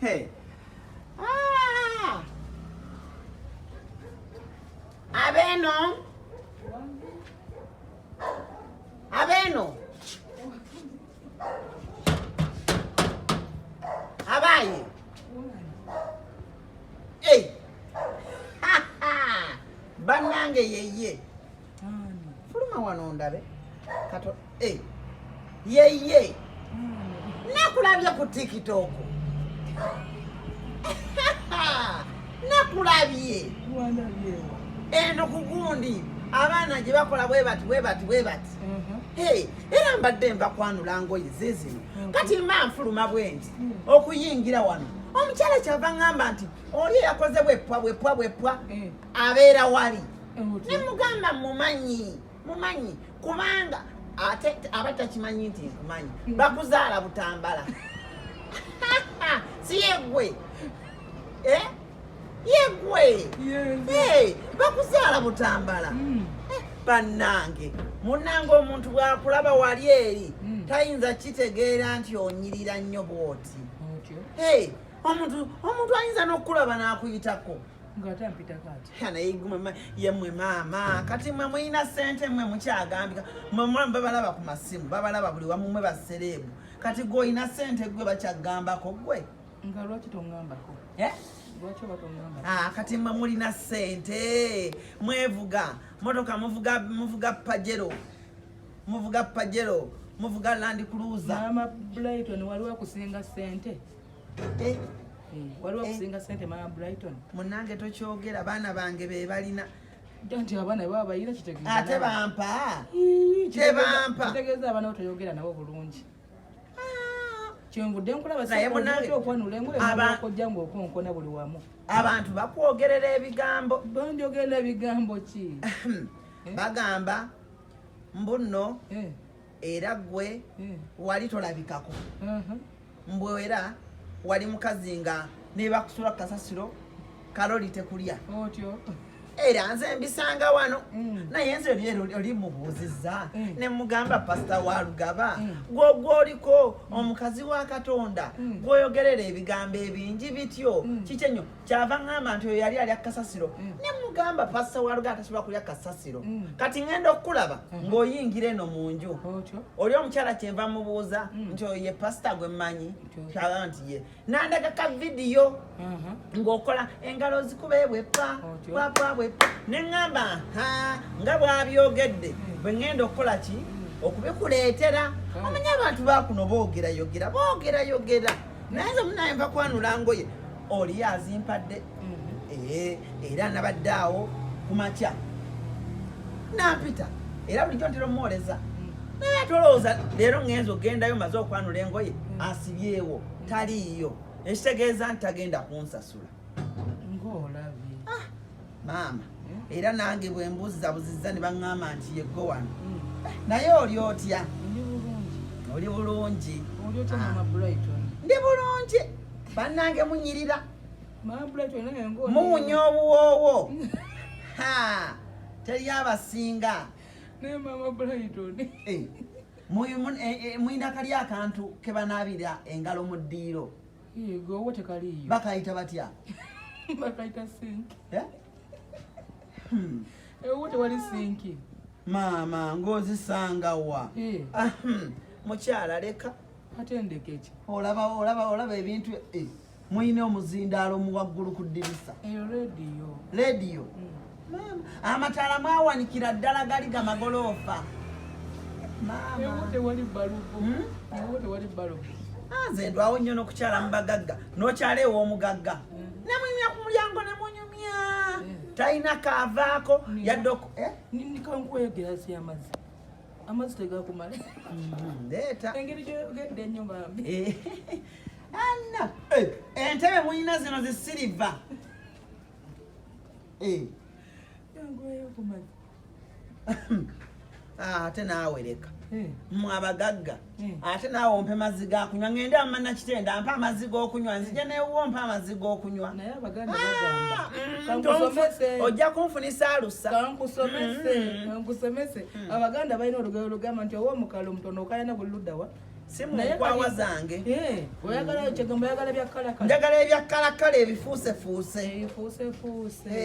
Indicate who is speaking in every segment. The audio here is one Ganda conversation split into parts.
Speaker 1: Hey. Ah. Abeno. Abeno. Abaye. Hey. Banange yeye. Fuluma wano ndabe. Kato. Hey. Yeye. Nakulabye ku TikTok. Nakulabye. Eno kugundi abaana gye bakola bwe bati. Hey, era mbadde mbakwanula ngoye zezino. Kati mba nfuluma bwendi okuyingira wano. Omukyala kyava ngamba nti oli yakoze bwepwa abeera wali. Ne mugamba mumanyi kubanga ate abatakimanyi nti nkumanyi bakuzaala butambala. Si yegwe yegwe bakuzaala butambala. Bannange munange omuntu bwakulaba wali eri tayinza kitegeera nti onyirira nnyo bwoti. Omuntu ayinza n'okulaba n'akuyitako yemmwe maama kati mwe mulina ssente mmwe mukyagambika mwe babalaba ku masimu babalaba buli wamu mwe basereebu kati gwe olina ssente gwe bakyagambako gwe
Speaker 2: nga lwaki tongambako lwaki oba tongambako
Speaker 1: kati mwe mulina ssente mwevuga motoka muvuga pajero muvuga Land Cruiser.
Speaker 2: Mama Brighton waliwo akusinga ssente waliwo akusinga ssente Mama Brighton.
Speaker 1: Munange tokyogera baana bange be balina
Speaker 2: nti abaana baba bayira kitegeeza
Speaker 1: ate bampa
Speaker 2: kitegeeza abaana otoyogera nabo bulungi. Kyenvudde nkulaba naye okwanula engule kojja ng'okonkona buli wamu.
Speaker 1: Abantu bakwogerera ebigambo.
Speaker 2: Banjogerera ebigambo ki?
Speaker 1: Bagamba mbuno era gwe wali tolabikako. Mbwe era wali mukazi nga ne bakusula kasasiro kaloli tekulya.
Speaker 2: Otyo.
Speaker 1: Era nze mbisanga wano naye nze oli mubuuzizza ne mugamba pasita wa Lugaba gw'oliko omukazi wa Katonda gw'oyogerera ebigambo ebingi bityo kikyenyo kyava ngamba nti oyo yali alya kasasiro ne mugamba pasita wa Lugaba tasobola kulya kasasiro kati ngenda okulaba ng'oyingira eno mu nju oli omukyala kyenva mubuuza nti oyo ye pasita gwe mmanyi kyala nti ye nandaga ka vidiyo ng'okola engalo zikuba bweppa nengamba nga bwabyogedde bwe ngenda okukola ki okubikuleetera omanya abantu bakuno boogerayogera naye nze munaye nva kwanula ngoye oli azimpadde era nabadde awo ku makya nampita era bulijjo ntera omwoleza naye tolowooza leero ngenza ogendayo maze okwanula engoye asibyewo taliiyo ekitegeeza nti tagenda kunsasula
Speaker 2: ng'olabye
Speaker 1: maama era nange bwe mbuzizza ne baŋŋamba nti yeggo wano naye oli otya? Oli bulungi. Ndi bulungi bannange munyirira muwunya obuwoowo teri abasinga muyina kali akantu ke banaabira engalo mu ddiiro bakayita batya?
Speaker 2: bakayita sinki. Ewo tewali sinki.
Speaker 1: Maama ng'ozisanga wa? Mukyala leka.
Speaker 2: Ate ndeka eki?
Speaker 1: Olaba ebintu muyina omuzindaalo mu waggulu ku ddirisa. Rediyo. Amataala mwawanikira ddala gali gamagoloofa.
Speaker 2: Ewo tewali balubu.
Speaker 1: Nze ndwawo nnyo n'okukyala mu bagagga n'okyala ew'omugagga namuyumya ku mulyango ne munyumya talina kaavaako yadde
Speaker 2: nikankwegerazi amazzi tegakumala
Speaker 1: leeta
Speaker 2: engeri gyogedde ennyo bambi
Speaker 1: anna entebe muyina zino zisiriva ate naawe leka mwabagagga ate naawe ompe mazzi gakunywa ngende amana kitenda mpa amazzi g'okunywa nzije neewuwo mpa amazzi g'okunywa
Speaker 2: naye abaganda bagamba kankusomese
Speaker 1: ojja kunfunisa alusa
Speaker 2: kankusomese abaganda balina olugero lugamba nti owoomukalo omutono okayana buli ludda wa
Speaker 1: si mu nkwawa zange
Speaker 2: oyagala kyegamba oyagala byakalakala
Speaker 1: njagala ebyakkalakala ebifuusefuuse
Speaker 2: ebifuusefuuse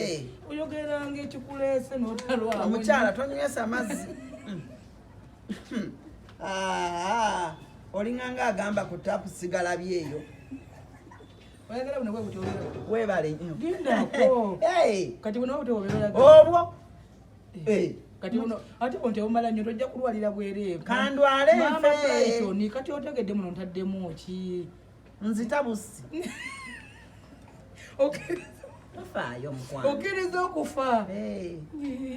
Speaker 2: oyogeranga ekikuleese n'otalwawo
Speaker 1: omukyala tonywesa mazzi olinganga agamba ku tapu sigala byeyo
Speaker 2: oyagala buno bwe buti
Speaker 1: weebale nnyo
Speaker 2: gendako kati buno buti obeera
Speaker 1: obwo
Speaker 2: kati buno ate bonte omala nnyo tojja kulwalira bwereevu
Speaker 1: kandwale nfe
Speaker 2: kati otegedde muno ntaddemu ki
Speaker 1: nzita busi tofaayo mukwano
Speaker 2: okkiriza okufa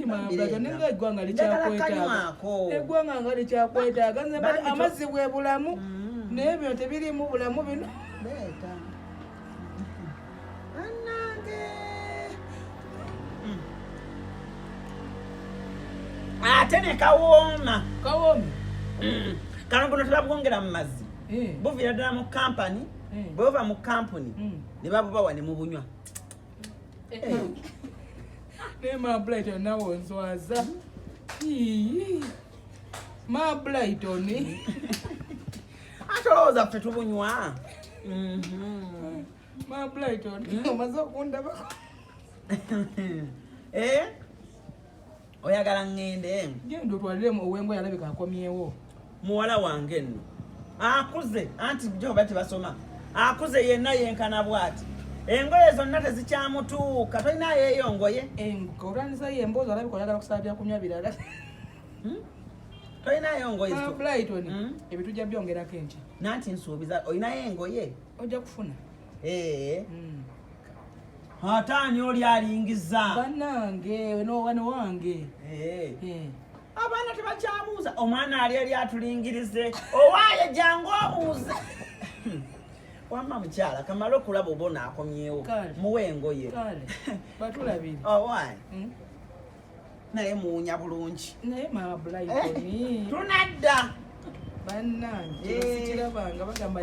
Speaker 2: mablaga nenga eggwanga likyakwetaaga eggwanga nga likyakwetaaga nze amazzi bwe bulamu naye bino tebirimu bulamu bino
Speaker 1: leeta annange ate ne kawooma kano buno tebabwongera mu mazzi buviira ddala mu kampani bwe buva mu kampuni ne babubawa ne mubunywa
Speaker 2: naye mablighton nawe onswaza mablighton
Speaker 1: ate olowooza ffe tubunywa
Speaker 2: mablighton omaze okundabako
Speaker 1: oyagala ŋŋende
Speaker 2: genda otwaliremu ow'engoye alabika akomyewo
Speaker 1: muwala wange nno akuze anti gyoba tebasoma akuze yenna yenkana bw'ati engoye zonna tezikyamutuuka tolinayo eyo ngoye
Speaker 2: olwanisayo emboozi alabika oyagala kusaba byakunywa birala
Speaker 1: tolinayo ngoye
Speaker 2: mablighton ebitujja byongerako enki
Speaker 1: nanti nsuubiza olinayo engoye
Speaker 2: ojja kufuna
Speaker 1: ate ani oli alingiza
Speaker 2: bannange nowano wange
Speaker 1: abaana tebakyabuuza omwana ali eri atulingirize owaaye jangu obuuze wamma mukyala kamala okulaba oba onaakomyewo muwe engoye
Speaker 2: batulabire
Speaker 1: owaaye naye muwunya bulungi
Speaker 2: naye mablighton
Speaker 1: tunadda
Speaker 2: bannange sikirabanga bagamba